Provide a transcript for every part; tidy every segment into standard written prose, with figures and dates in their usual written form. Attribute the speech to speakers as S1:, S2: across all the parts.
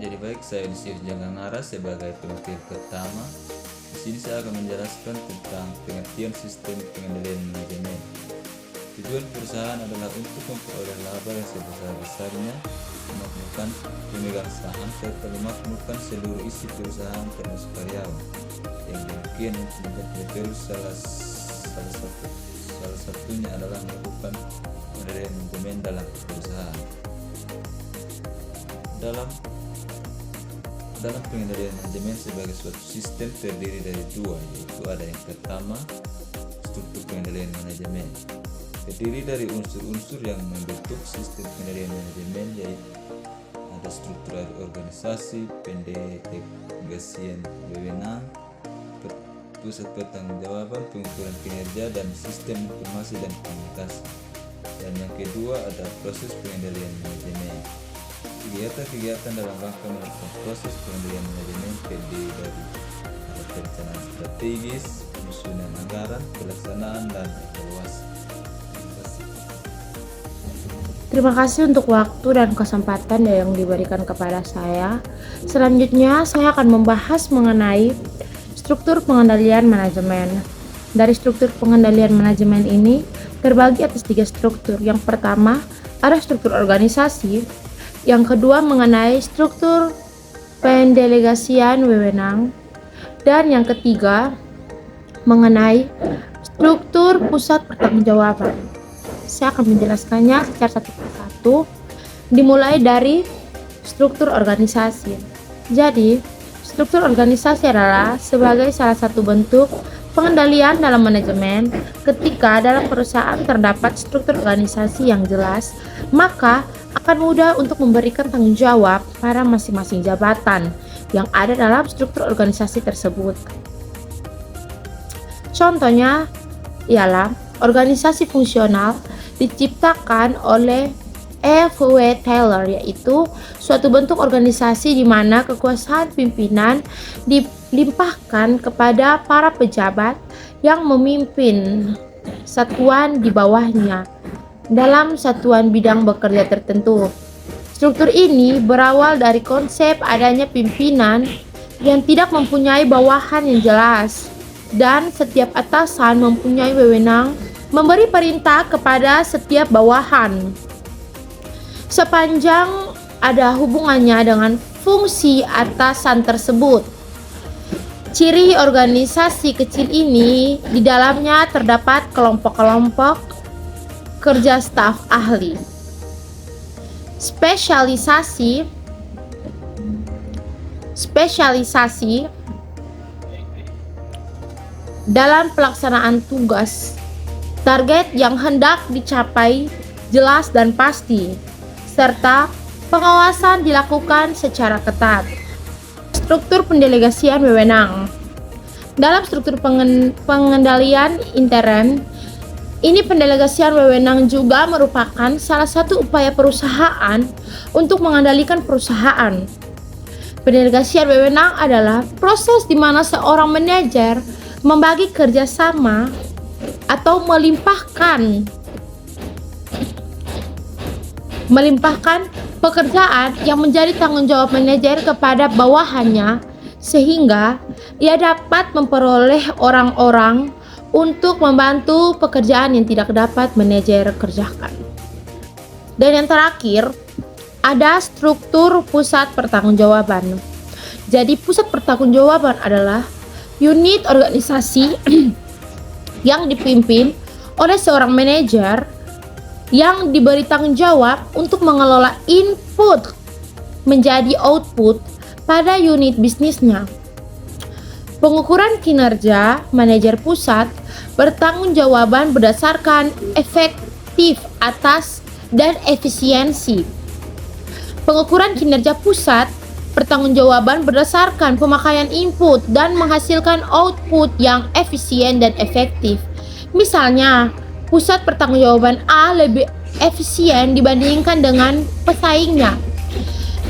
S1: Jadi baik, saya Yudhistira Janganara sebagai pemateri pertama. Di sini saya akan menjelaskan tentang pengertian sistem pengendalian manajemen. Tujuan perusahaan adalah untuk memperoleh laba yang sebesar-besarnya, memakmurkan pemegang saham serta memakmurkan seluruh isi perusahaan termasuk karyawan. Yang demikian untuk mencapai terus salah satunya adalah melakukan pengendalian manajemen dalam perusahaan. Dalam pengendalian manajemen sebagai suatu sistem terdiri dari dua, yaitu ada yang pertama, struktur pengendalian manajemen. Terdiri dari unsur-unsur yang membentuk sistem pengendalian manajemen, yaitu ada struktur organisasi, pendelegasian wewenang, pusat pertanggungjawaban, pengukuran kinerja, dan sistem informasi dan komunikasi. Dan yang kedua ada proses pengendalian manajemen. Kegiatan-kegiatan dalam rangka melakukan proses pengendalian manajemen terdiri dari perencanaan strategis, penyusunan anggaran, pelaksanaan, dan evaluasi.
S2: Terima kasih untuk waktu dan kesempatan yang diberikan kepada saya. Selanjutnya, saya akan membahas mengenai struktur pengendalian manajemen. Dari struktur pengendalian manajemen ini terbagi atas 3 struktur. Yang pertama, ada struktur organisasi. Yang kedua, mengenai struktur pendelegasian wewenang. Dan yang ketiga, mengenai struktur pusat pertanggungjawaban. Saya akan menjelaskannya secara satu persatu, dimulai dari struktur organisasi. Jadi, struktur organisasi adalah sebagai salah satu bentuk pengendalian dalam manajemen. Ketika dalam perusahaan terdapat struktur organisasi yang jelas, maka akan mudah untuk memberikan tanggung jawab pada masing-masing jabatan yang ada dalam struktur organisasi tersebut. Contohnya ialah organisasi fungsional diciptakan oleh F.W. Taylor, yaitu suatu bentuk organisasi di mana kekuasaan pimpinan dilimpahkan kepada para pejabat yang memimpin satuan di bawahnya dalam satuan bidang bekerja tertentu. Struktur ini berawal dari konsep adanya pimpinan yang tidak mempunyai bawahan yang jelas, dan setiap atasan mempunyai wewenang memberi perintah kepada setiap bawahan sepanjang ada hubungannya dengan fungsi atasan tersebut. Ciri organisasi kecil ini di dalamnya terdapat kelompok-kelompok kerja staf ahli. Spesialisasi dalam pelaksanaan tugas. Target yang hendak dicapai jelas dan pasti, serta pengawasan dilakukan secara ketat. Struktur pendelegasian wewenang. Dalam struktur pengendalian intern, ini pendelegasian wewenang juga merupakan salah satu upaya perusahaan untuk mengendalikan perusahaan. Pendelegasian wewenang adalah proses di mana seorang manajer membagi kerjasama atau melimpahkan pekerjaan yang menjadi tanggung jawab manajer kepada bawahannya, sehingga ia dapat memperoleh orang-orang untuk membantu pekerjaan yang tidak dapat manajer kerjakan. Dan yang terakhir, ada struktur pusat pertanggungjawaban. Jadi pusat pertanggungjawaban adalah unit organisasi yang dipimpin oleh seorang manajer yang diberi tanggung jawab untuk mengelola input menjadi output pada unit bisnisnya. Pengukuran kinerja manajer pusat bertanggungjawaban berdasarkan efektif atas dan efisiensi. Pengukuran kinerja pusat pertanggungjawaban berdasarkan pemakaian input dan menghasilkan output yang efisien dan efektif. Misalnya, pusat pertanggungjawaban A lebih efisien dibandingkan dengan pesaingnya.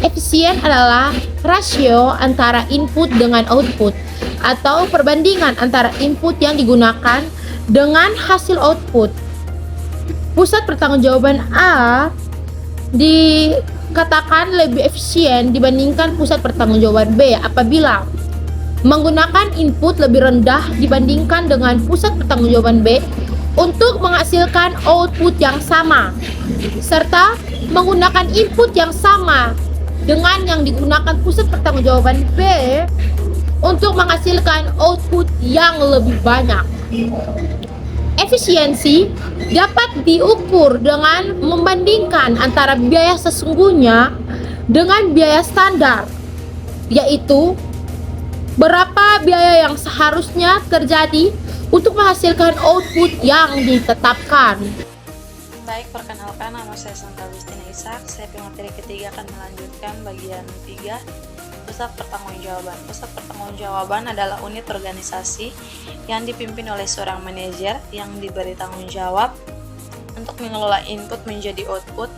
S2: Efisien adalah rasio antara input dengan output, atau perbandingan antara input yang digunakan dengan hasil output. Pusat pertanggungjawaban A katakan lebih efisien dibandingkan pusat pertanggungjawaban B apabila menggunakan input lebih rendah dibandingkan dengan pusat pertanggungjawaban B untuk menghasilkan output yang sama, serta menggunakan input yang sama dengan yang digunakan pusat pertanggungjawaban B untuk menghasilkan output yang lebih banyak. Efisiensi dapat diukur dengan membandingkan antara biaya sesungguhnya dengan biaya standar, yaitu berapa biaya yang seharusnya terjadi untuk menghasilkan output yang ditetapkan.
S3: Baik, perkenalkan, nama saya Santa Agustina Ishak. Saya pemateri ketiga akan melanjutkan bagian 3, pusat pertanggungjawaban. Pusat pertanggungjawaban adalah unit organisasi yang dipimpin oleh seorang manajer yang diberi tanggung jawab untuk mengelola input menjadi output,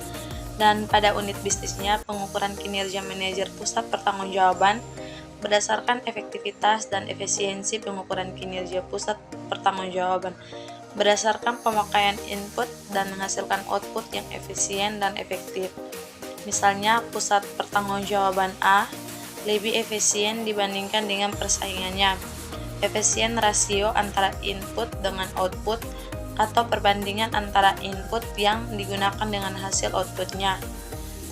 S3: dan pada unit bisnisnya pengukuran kinerja manajer pusat pertanggungjawaban berdasarkan efektivitas dan efisiensi pengukuran kinerja pusat pertanggungjawaban berdasarkan pemakaian input dan menghasilkan output yang efisien dan efektif. Misalnya, pusat pertanggungjawaban A lebih efisien dibandingkan dengan persaingannya. Efisien rasio antara input dengan output atau perbandingan antara input yang digunakan dengan hasil outputnya.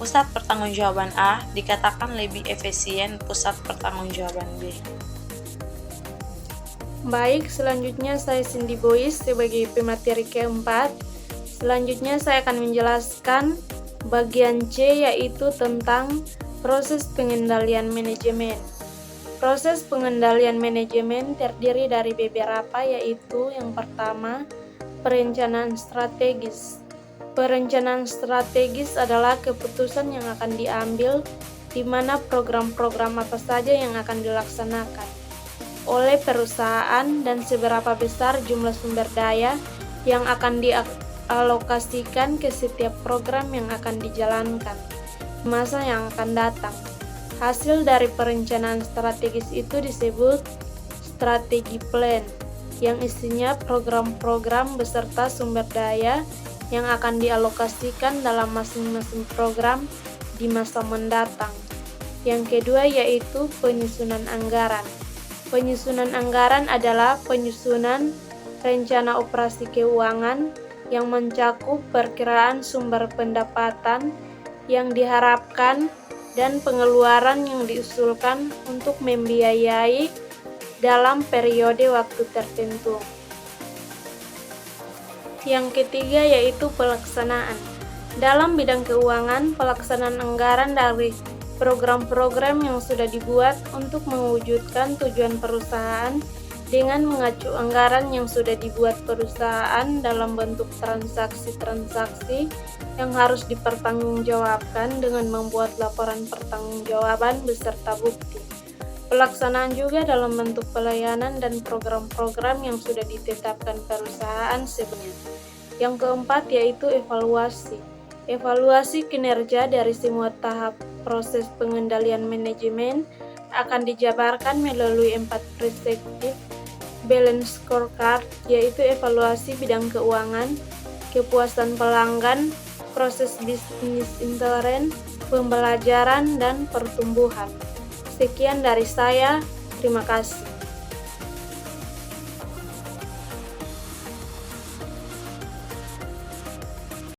S3: Pusat pertanggungjawaban A dikatakan lebih efisien pusat pertanggungjawaban B.
S4: Baik, selanjutnya saya Cindy Boys sebagai pemateri keempat. Selanjutnya saya akan menjelaskan bagian C, yaitu tentang proses pengendalian manajemen. Proses pengendalian manajemen terdiri dari beberapa, yaitu yang pertama, perencanaan strategis. Perencanaan strategis adalah keputusan yang akan diambil di mana program-program apa saja yang akan dilaksanakan oleh perusahaan dan seberapa besar jumlah sumber daya yang akan dialokasikan ke setiap program yang akan dijalankan di masa yang akan datang. Hasil dari perencanaan strategis itu disebut strategi plan, yang isinya program-program beserta sumber daya yang akan dialokasikan dalam masing-masing program di masa mendatang. Yang kedua yaitu penyusunan anggaran. Penyusunan anggaran adalah penyusunan rencana operasi keuangan yang mencakup perkiraan sumber pendapatan yang diharapkan dan pengeluaran yang diusulkan untuk membiayai dalam periode waktu tertentu. Yang ketiga yaitu pelaksanaan. Dalam bidang keuangan, pelaksanaan anggaran dari program-program yang sudah dibuat untuk mewujudkan tujuan perusahaan dengan mengacu anggaran yang sudah dibuat perusahaan dalam bentuk transaksi-transaksi yang harus dipertanggungjawabkan dengan membuat laporan pertanggungjawaban beserta bukti. Pelaksanaan juga dalam bentuk pelayanan dan program-program yang sudah ditetapkan perusahaan sebelumnya. Yang keempat yaitu evaluasi. Evaluasi kinerja dari semua tahap proses pengendalian manajemen akan dijabarkan melalui 4 perspektif balance scorecard, yaitu evaluasi bidang keuangan, kepuasan pelanggan, proses bisnis intern, pembelajaran, dan pertumbuhan. Sekian dari saya, terima kasih.